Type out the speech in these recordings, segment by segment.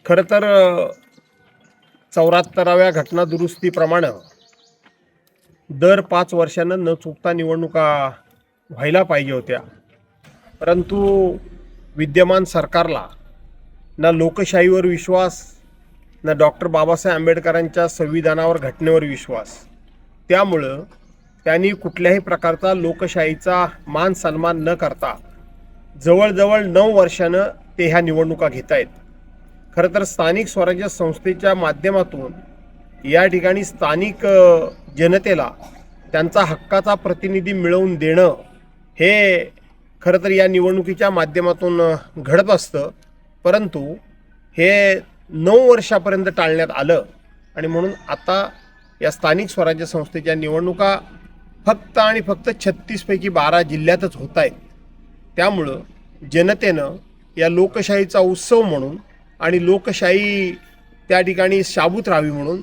खरं तर 74व्या घटना दुरुस्तीप्रमाणे दर 5 वर्षानं न चुकता निवडणुका व्हायला पाहिजे होत्या. परंतु विद्यमान सरकारला ना लोकशाहीवर विश्वास, ना डॉक्टर बाबासाहेब आंबेडकरांच्या संविधानावर, घटनेवर विश्वास. त्यामुळं त्यांनी कुठल्याही प्रकारचा लोकशाहीचा मान सन्मान न करता जवळजवळ 9 वर्षानं ते ह्या निवडणुका घेत आहेत. खरं तर स्थानिक स्वराज्य संस्थेच्या माध्यमातून या ठिकाणी स्थानिक जनतेला त्यांचा हक्काचा प्रतिनिधी मिळवून देणं हे खरं तर या निवडणुकीच्या माध्यमातून घडत असतं. परंतु हे 9 वर्षापर्यंत टाळण्यात आलं आणि म्हणून आता या स्थानिक स्वराज्य संस्थेच्या निवडणुका फक्त आणि फक्त 36 पैकी 12 जिल्ह्यातच होत आहेत. त्यामुळं जनतेनं या लोकशाहीचा उत्सव म्हणून आणि लोकशाही त्या ठिकाणी शाबूत राहावी म्हणून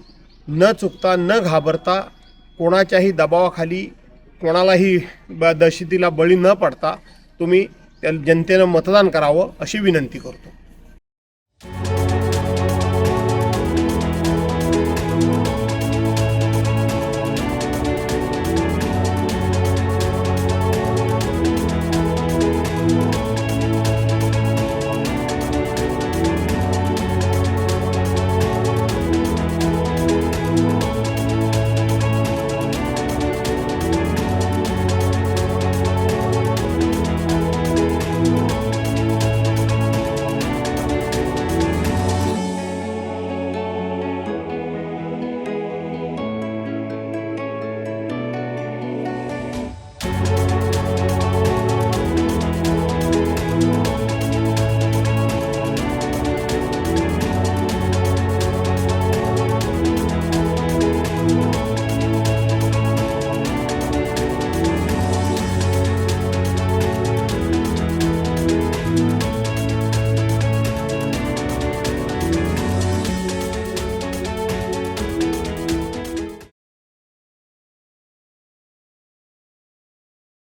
न चुकता, न घाबरता, कोणाच्याही दबावाखाली, कोणालाही दहशतीला बळी न पडता तुम्ही त्या जनतेनं मतदान करावं अशी विनंती करतो.